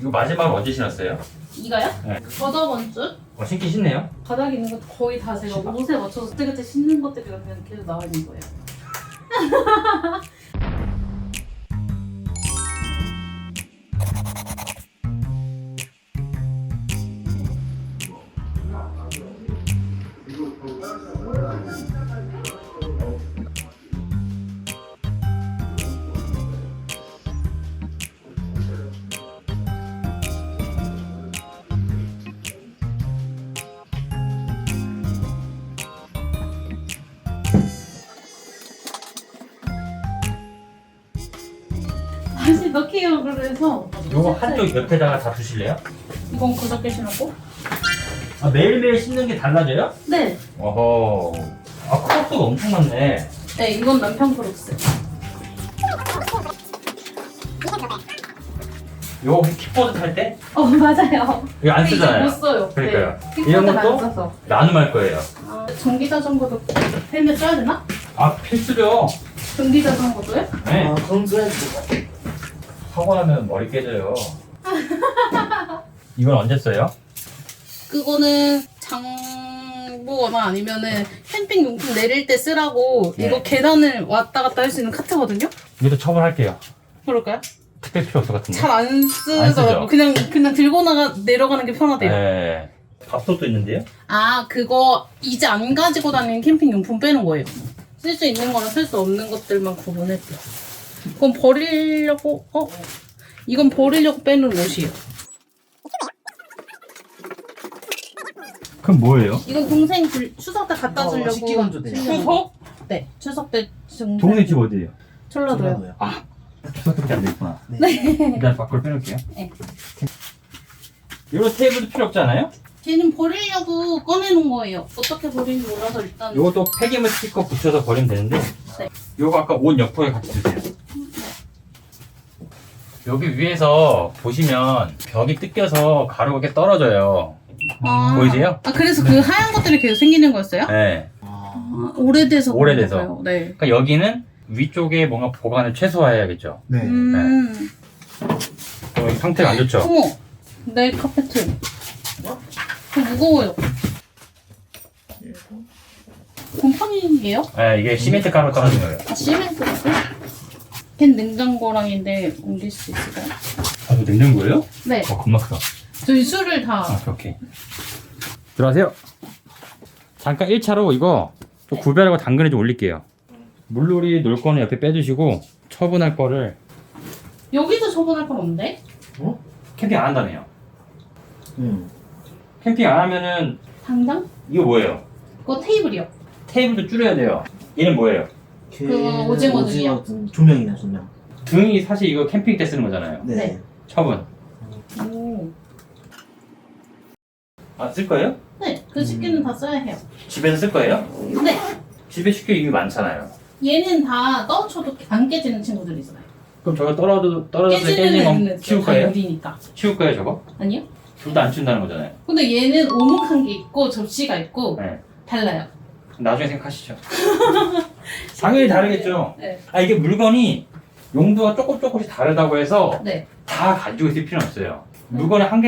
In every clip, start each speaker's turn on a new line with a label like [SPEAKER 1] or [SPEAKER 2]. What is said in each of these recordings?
[SPEAKER 1] 이거 마지막으로 언제 신었어요?
[SPEAKER 2] 이거요?
[SPEAKER 1] 네.
[SPEAKER 2] 저저번 주?
[SPEAKER 1] 신기 신네요.
[SPEAKER 2] 바닥에 있는 거 거의 다 제가 옷에 맞춰서 그때그때 신는 것들이 그냥 계속 나와 있는 거예요. 다시 넣기요. 그래서
[SPEAKER 1] 요거 한쪽 옆에다가 다 두실래요?
[SPEAKER 2] 이건 그저께 신었고.
[SPEAKER 1] 아, 매일매일 신는 게 달라져요?
[SPEAKER 2] 네.
[SPEAKER 1] 어허. 아, 크롭도 엄청 많네.
[SPEAKER 2] 네, 이건 남편 크록스.
[SPEAKER 1] 요거 혹시 킥보드 탈 때?
[SPEAKER 2] 맞아요.
[SPEAKER 1] 이거 안
[SPEAKER 2] 근데
[SPEAKER 1] 쓰잖아요.
[SPEAKER 2] 이제 못 써요.
[SPEAKER 1] 그러니까요.
[SPEAKER 2] 네.
[SPEAKER 1] 이런
[SPEAKER 2] 킥보드를 안
[SPEAKER 1] 것도
[SPEAKER 2] 써서.
[SPEAKER 1] 나눔할 거예요.
[SPEAKER 2] 전기 자전거도 헬멧 써야 되나?
[SPEAKER 1] 아, 필수죠.
[SPEAKER 2] 전기 자전거도요?
[SPEAKER 1] 네.
[SPEAKER 3] 아, 그럼 써야지.
[SPEAKER 1] 사고 나면 머리 깨져요. 이건 언제 써요?
[SPEAKER 2] 그거는 장보거나 아니면은 캠핑 용품 내릴 때 쓰라고
[SPEAKER 1] 네.
[SPEAKER 2] 이거 계단을 왔다 갔다 할 수 있는 카트거든요?
[SPEAKER 1] 이것도 처분할게요.
[SPEAKER 2] 그럴까요?
[SPEAKER 1] 특별 필요 없을 것 같은데.
[SPEAKER 2] 잘 안
[SPEAKER 1] 안
[SPEAKER 2] 쓰더라고.
[SPEAKER 1] 쓰죠?
[SPEAKER 2] 그냥 들고 내려가는 게 편하대요.
[SPEAKER 1] 네. 밥솥도 있는데요?
[SPEAKER 2] 아, 그거 이제 안 가지고 다니는 캠핑 용품 빼는 거예요. 쓸 수 있는 거랑 쓸 수 없는 것들만 구분했대요. 그건 버리려고, 이건 버리려고 빼는 옷이에요.
[SPEAKER 1] 그럼 뭐예요?
[SPEAKER 2] 이건 동생 추석 때 갖다 주려고.
[SPEAKER 3] 식기건조 돼요.
[SPEAKER 1] 추석?
[SPEAKER 2] 네, 추석 때
[SPEAKER 1] 동네 집 어디예요?
[SPEAKER 2] 전라도요.
[SPEAKER 1] 아, 추석 때밖에 안 됐구나.
[SPEAKER 2] 네.
[SPEAKER 1] 일단 밖으로 빼놓을게요.
[SPEAKER 2] 네.
[SPEAKER 1] 이런 테이블도 필요 없잖아요?
[SPEAKER 2] 걔는 버리려고 꺼내놓은 거예요. 어떻게 버리는지 몰라서 일단.
[SPEAKER 1] 요것도 폐기물 스티커 붙여서 버리면 되는데
[SPEAKER 2] 네.
[SPEAKER 1] 요거 아까 옷 옆에 같이 주세요. 여기 위에서 보시면 벽이 뜯겨서 가루가 이렇게 떨어져요. 보이세요?
[SPEAKER 2] 아, 그래서 그 하얀 것들이 계속 생기는 거였어요?
[SPEAKER 1] 네.
[SPEAKER 2] 아, 오래돼서.
[SPEAKER 1] 오래돼서.
[SPEAKER 2] 그런 건가요? 네.
[SPEAKER 1] 그러니까 여기는 위쪽에 뭔가 보관을 최소화해야겠죠.
[SPEAKER 3] 네.
[SPEAKER 1] 여기 상태가 안 좋죠?
[SPEAKER 2] 어머, 내 카페트. 그 무거워요. 곰팡이예요?
[SPEAKER 1] 네, 이게 시멘트 가루 떨어진 거예요.
[SPEAKER 2] 아, 시멘트라고? 걘 냉장고랑인데 옮길 수 있을까요?
[SPEAKER 1] 아, 이거 냉장고예요?
[SPEAKER 2] 네.
[SPEAKER 1] 겁나 크다.
[SPEAKER 2] 저희 술을 다.
[SPEAKER 1] 아, 오케이. 들어가세요. 잠깐 1차로 이거 또 구별하고 당근에 좀 올릴게요. 물놀이 놀 거는 옆에 빼주시고 처분할 거를
[SPEAKER 2] 여기도 처분할 건 없는데?
[SPEAKER 1] 캠핑 안 한다며요.
[SPEAKER 3] 응.
[SPEAKER 1] 캠핑 안 하면은
[SPEAKER 2] 당장?
[SPEAKER 1] 이거 뭐예요?
[SPEAKER 2] 그거 테이블이요.
[SPEAKER 1] 테이블도 줄여야 돼요. 얘는 뭐예요?
[SPEAKER 2] 그거 오징어 등이요.
[SPEAKER 3] 조명이나 조명.
[SPEAKER 1] 등이 사실 이거 캠핑 때 쓰는 거잖아요.
[SPEAKER 3] 네.
[SPEAKER 2] 네.
[SPEAKER 1] 처분.
[SPEAKER 2] 오.
[SPEAKER 1] 아, 쓸 거예요?
[SPEAKER 2] 네, 그 식기는 다 써야 해요.
[SPEAKER 1] 집에서 쓸 거예요?
[SPEAKER 2] 네.
[SPEAKER 1] 집에 식기 이게 많잖아요.
[SPEAKER 2] 얘는 다 떠쳐도 안 깨지는 친구들이 있어요.
[SPEAKER 1] 그럼 저거 떨어져서 깨진
[SPEAKER 2] 애는
[SPEAKER 1] 거 치울 거예요?
[SPEAKER 2] 유리니까.
[SPEAKER 1] 치울 거예요, 저거?
[SPEAKER 2] 아니요?
[SPEAKER 1] 둘 다 안 치운다는 거잖아요.
[SPEAKER 2] 근데 얘는 오목한 게 있고 접시가 있고
[SPEAKER 1] 네.
[SPEAKER 2] 달라요.
[SPEAKER 1] 나중에 생각하시죠. 당연히 다르겠죠.
[SPEAKER 2] 네.
[SPEAKER 1] 아, 이게 물건이 용도가 조금씩 다르다고 해서
[SPEAKER 2] 네.
[SPEAKER 1] 다 가지고 있을 필요는 없어요. 물건을 한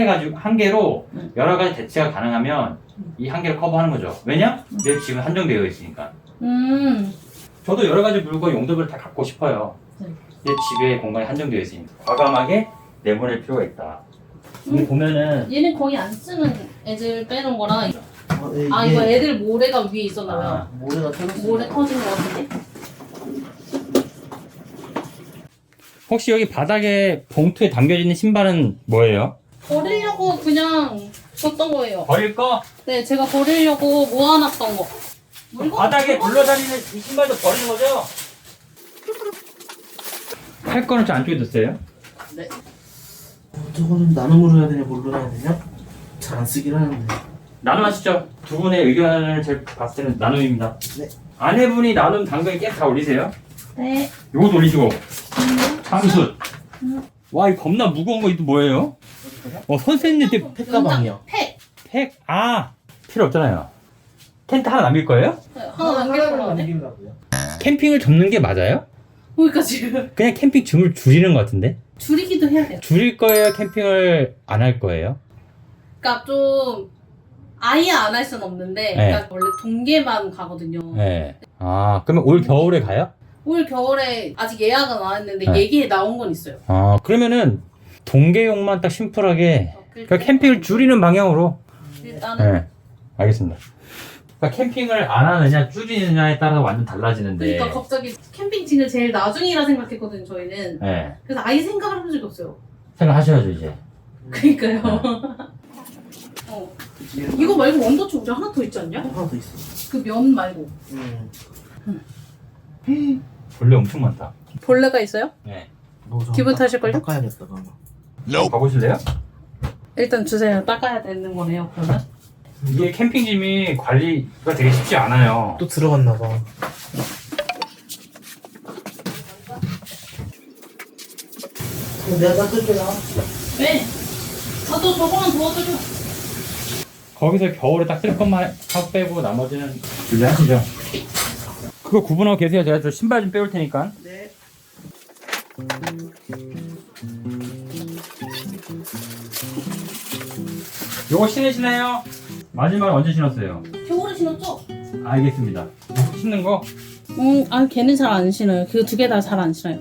[SPEAKER 1] 개로
[SPEAKER 2] 음.
[SPEAKER 1] 여러 가지 대체가 가능하면 이 한 개를 커버하는 거죠. 왜냐? 내 집은 한정되어 있으니까. 저도 여러 가지 물건 용도를 다 갖고 싶어요.
[SPEAKER 2] 네.
[SPEAKER 1] 내 집에 공간이 한정되어 있으니까. 과감하게 내보낼 필요가 있다. 여기 보면은
[SPEAKER 2] 얘는 거의 안 쓰는 애들 빼는 거라.
[SPEAKER 3] 네,
[SPEAKER 2] 아, 이거 애들 모래가 위에 있었나 봐요.
[SPEAKER 1] 아,
[SPEAKER 3] 모래가 터졌어.
[SPEAKER 2] 모래 터진 거 같은데?
[SPEAKER 1] 혹시 여기 바닥에 봉투에 담겨져 있는 신발은 뭐예요?
[SPEAKER 2] 버리려고 그냥 줬던 거예요.
[SPEAKER 1] 버릴 거?
[SPEAKER 2] 네, 제가 버리려고 모아놨던 거.
[SPEAKER 1] 바닥에 굴러다니는 이 신발도 버리는 거죠? 할 거는 저 안쪽에 뒀어요?
[SPEAKER 2] 네.
[SPEAKER 3] 저거는 나눔으로 해야 되냐, 뭘로 해야 되냐? 잘 안 쓰긴 하는데.
[SPEAKER 1] 나눔하시죠. 두 분의 의견을 제가 봤을 때는 나눔입니다.
[SPEAKER 3] 네.
[SPEAKER 1] 아내분이 나눔 당근에 깨 다 올리세요.
[SPEAKER 2] 네.
[SPEAKER 1] 요것도 올리시고. 참숯. 와, 이 겁나 무거운 거 이거 뭐예요? 선생님한테
[SPEAKER 3] 팩가방이요.
[SPEAKER 2] 팩.
[SPEAKER 1] 팩, 필요 없잖아요. 텐트 하나 남길 거예요?
[SPEAKER 2] 네, 하나 남겨보려고 하네.
[SPEAKER 3] 남기려고요.
[SPEAKER 1] 캠핑을 접는 게 맞아요?
[SPEAKER 2] 그러니까 지금
[SPEAKER 1] 그냥 캠핑 줌을 줄이는 것 같은데?
[SPEAKER 2] 줄이기도 해야 돼요.
[SPEAKER 1] 줄일 거예요? 캠핑을 안 할 거예요?
[SPEAKER 2] 그러니까 좀 아예 안 할 수는 없는데
[SPEAKER 1] 네.
[SPEAKER 2] 그러니까 원래 동계만 가거든요.
[SPEAKER 1] 네. 아, 그러면 올 겨울에 가요?
[SPEAKER 2] 올 겨울에 아직 예약은 안 했는데
[SPEAKER 1] 네.
[SPEAKER 2] 얘기에 나온 건 있어요.
[SPEAKER 1] 아, 그러면은 동계용만 딱 심플하게 그러니까 캠핑을 줄이는 방향으로.
[SPEAKER 2] 일단은
[SPEAKER 1] 네. 알겠습니다. 그러니까 캠핑을 안 하느냐 줄이느냐에 따라서 완전 달라지는데.
[SPEAKER 2] 그러니까 갑자기 캠핑지를 제일 나중이라 생각했거든요 저희는.
[SPEAKER 1] 네.
[SPEAKER 2] 그래서 아예 생각을 해본 적이 없어요.
[SPEAKER 1] 생각하셔야죠 이제.
[SPEAKER 2] 그러니까요. 어. 이거 말고 원더치 우리 하나 더 있지 않냐?
[SPEAKER 3] 하나 더 있어.
[SPEAKER 2] 그 면 말고.
[SPEAKER 1] 벌레 엄청 많다.
[SPEAKER 2] 벌레가 있어요?
[SPEAKER 1] 네.
[SPEAKER 2] 기분 탓일걸요?
[SPEAKER 3] 닦아야겠다 그러면.
[SPEAKER 1] 가보실래요?
[SPEAKER 2] 일단 주세요. 닦아야 되는 거네요 그러면.
[SPEAKER 1] 이게 캠핑짐이 관리가 되게 쉽지 않아요.
[SPEAKER 3] 또 들어갔나 봐. 내가 닦을게요.
[SPEAKER 2] 네. 저도 저거만 도와줘요.
[SPEAKER 1] 거기서 겨울에 딱 쓸 것만 하고 빼고 나머지는 준비하시죠. 그거 구분하고 계세요. 제가 저 신발 좀 빼올 테니까.
[SPEAKER 3] 네.
[SPEAKER 1] 요거 신으시나요? 마지막에 언제 신었어요?
[SPEAKER 2] 겨울에 신었죠?
[SPEAKER 1] 알겠습니다. 신는 거?
[SPEAKER 2] 아니 걔는 잘 안 신어요. 그 두 개 다 잘 안 신어요.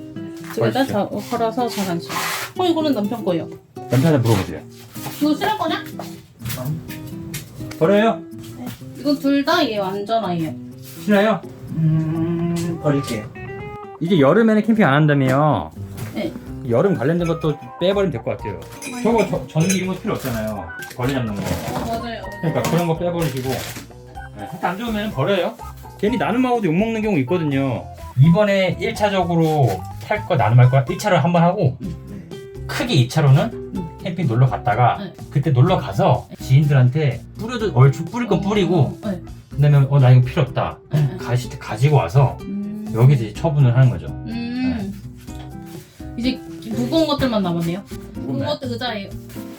[SPEAKER 2] 두 개 다
[SPEAKER 1] 멋있죠?
[SPEAKER 2] 걸어서 잘 안 신어요. 이거는 남편 거예요.
[SPEAKER 1] 남편한테 물어보세요.
[SPEAKER 2] 이거 실할 거냐?
[SPEAKER 1] 버려요?
[SPEAKER 2] 이건 둘 다 얘 완전 아이예요.
[SPEAKER 1] 신어요?
[SPEAKER 3] 버릴게.
[SPEAKER 1] 이제 여름에는 캠핑 안 한다며요.
[SPEAKER 2] 네.
[SPEAKER 1] 여름 관련된 것도 빼버리면 될 것 같아요. 저거 전기 이모 필요 없잖아요. 벌레 잡는 거.
[SPEAKER 2] 맞아요.
[SPEAKER 1] 그러니까 그런 거 빼버리시고. 네, 색안 좋으면 버려요. 괜히 나눔하고도 욕먹는 경우 있거든요. 이번에 1차적으로 탈 거 나눔할 거 1차로 한번 하고 크게 2차로는 캠핑 놀러 갔다가
[SPEAKER 2] 네.
[SPEAKER 1] 그때 놀러 가서 지인들한테 뿌려도 얼추 뿌릴 건 뿌리고
[SPEAKER 2] 네.
[SPEAKER 1] 그다음에 나 이거 필요 없다
[SPEAKER 2] 네.
[SPEAKER 1] 가지고 와서 여기서 이제 처분을 하는 거죠.
[SPEAKER 2] 이제 무거운 것들만 남았네요. 무거운 것들 의자예요.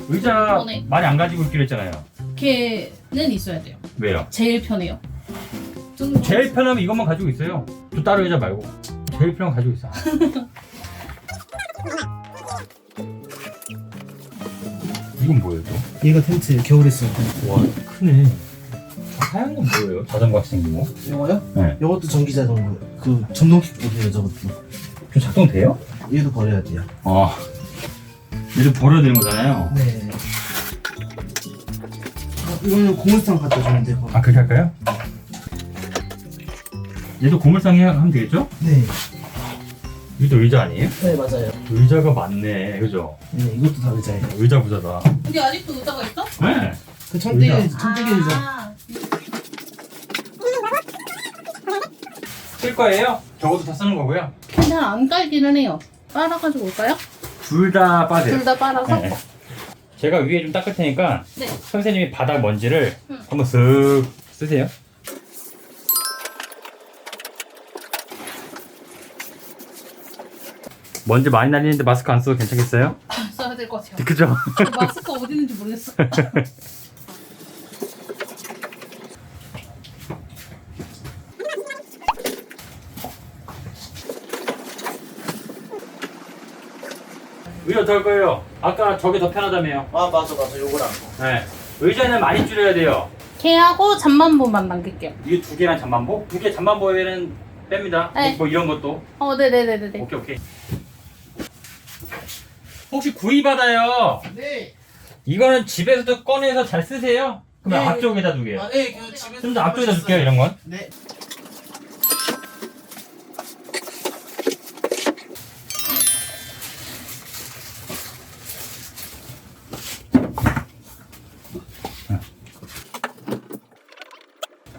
[SPEAKER 1] 의자
[SPEAKER 2] 이번에.
[SPEAKER 1] 많이 안 가지고 있기로 했잖아요.
[SPEAKER 2] 걔는 있어야 돼요.
[SPEAKER 1] 왜요?
[SPEAKER 2] 제일 편해요.
[SPEAKER 1] 제일 편하면 이것만 가지고 있어요. 또 다른 의자 말고 제일 편한 거 가지고 있어. 이건 뭐예요 또?
[SPEAKER 3] 얘가 텐트 겨울에 쓰는 텐트.
[SPEAKER 1] 와 크네. 저 하얀 건 뭐예요? 자전거 같이 생긴 거?
[SPEAKER 3] 이거요?
[SPEAKER 1] 네.
[SPEAKER 3] 이것도 전기 자전거. 그 전동 킥보드예요 저것도.
[SPEAKER 1] 저 작동돼요?
[SPEAKER 3] 얘도 버려야 돼요.
[SPEAKER 1] 아 얘도 버려야 되는 거잖아요.
[SPEAKER 3] 네. 이거는 고물상 갖다 주면 되고.
[SPEAKER 1] 아 그렇게 할까요? 얘도 고물상 하면 되겠죠?
[SPEAKER 3] 네.
[SPEAKER 1] 이것도 의자 아니에요?
[SPEAKER 3] 네 맞아요.
[SPEAKER 1] 의자가 많네 그죠?
[SPEAKER 3] 네 이것도 다 의자예요.
[SPEAKER 1] 의자 부자다.
[SPEAKER 2] 근데 아직도 의자가 있어?
[SPEAKER 1] 네.
[SPEAKER 3] 그 천대기
[SPEAKER 1] 의자.
[SPEAKER 3] 의자.
[SPEAKER 2] 아,
[SPEAKER 1] 쓸 거예요? 저것도 다 쓰는 거고요.
[SPEAKER 2] 괜찮아. 안 깔기는 해요. 빨아가지고 올까요?
[SPEAKER 1] 둘 다 빠져요.
[SPEAKER 2] 둘 다 빨아서?
[SPEAKER 1] 네. 제가 위에 좀 닦을 테니까
[SPEAKER 2] 네.
[SPEAKER 1] 선생님이 바닥 먼지를
[SPEAKER 2] 응.
[SPEAKER 1] 한번 쓱 쓰세요. 먼지 많이 날리는데 마스크 안 써도 괜찮겠어요?
[SPEAKER 2] 써야 될 것 같아요.
[SPEAKER 1] 그죠?
[SPEAKER 2] 마스크 어디 있는지 모르겠어.
[SPEAKER 1] 의자 어떨 거예요? 아까 저게 더 편하다며요.
[SPEAKER 3] 아 맞아 요거랑.
[SPEAKER 1] 네. 의자는 많이 줄여야 돼요.
[SPEAKER 2] 걔하고 잠만보만 남길게요.
[SPEAKER 1] 이 두 개랑 잠만보? 두 개 잠만보에는 뺍니다.
[SPEAKER 2] 네.
[SPEAKER 1] 뭐 이런 것도.
[SPEAKER 2] 네네네네네.
[SPEAKER 1] 오케이 오케이. 혹시 구이받아요?
[SPEAKER 3] 네.
[SPEAKER 1] 이거는 집에서도 꺼내서 잘 쓰세요? 그러면
[SPEAKER 3] 네.
[SPEAKER 1] 앞쪽에다 두게요.
[SPEAKER 3] 네, 그 집에서
[SPEAKER 1] 좀 더 앞쪽에다 줄게요 이런 건.
[SPEAKER 3] 네.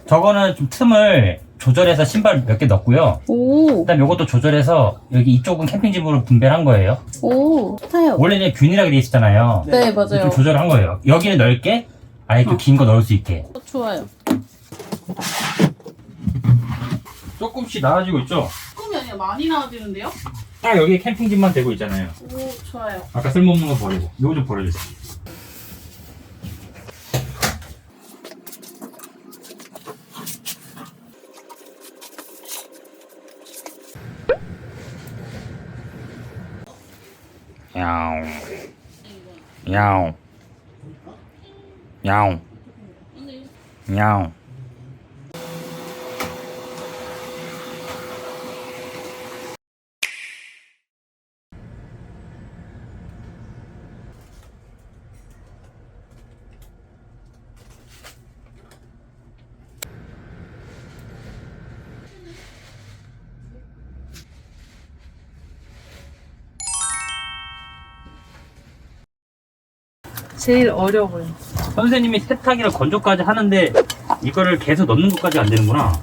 [SPEAKER 1] 저거는 좀 틈을 조절해서 신발 몇 개 넣었고요.
[SPEAKER 2] 오,
[SPEAKER 1] 그다음 요것도 조절해서 여기 이쪽은 캠핑집으로 분배한 거예요.
[SPEAKER 2] 오, 좋아요.
[SPEAKER 1] 원래는 균일하게 돼 있었잖아요.
[SPEAKER 2] 네, 맞아요.
[SPEAKER 1] 좀 조절한 거예요. 여기는 넓게, 아예 좀 긴 거 넣을 수 있게.
[SPEAKER 2] 좋아요.
[SPEAKER 1] 조금씩 나아지고 있죠?
[SPEAKER 2] 조금이 아니라 많이 나아지는데요?
[SPEAKER 1] 딱 여기 캠핑집만 되고 있잖아요.
[SPEAKER 2] 오, 좋아요.
[SPEAKER 1] 아까 쓸모없는 거 버리고. 요거 좀 버려주세요. 야옹. 야옹. 야옹. 야옹.
[SPEAKER 2] 제일 어려워요.
[SPEAKER 1] 선생님이 세탁이랑 건조까지 하는데 이거를 계속 넣는 것까지 안 되는구나.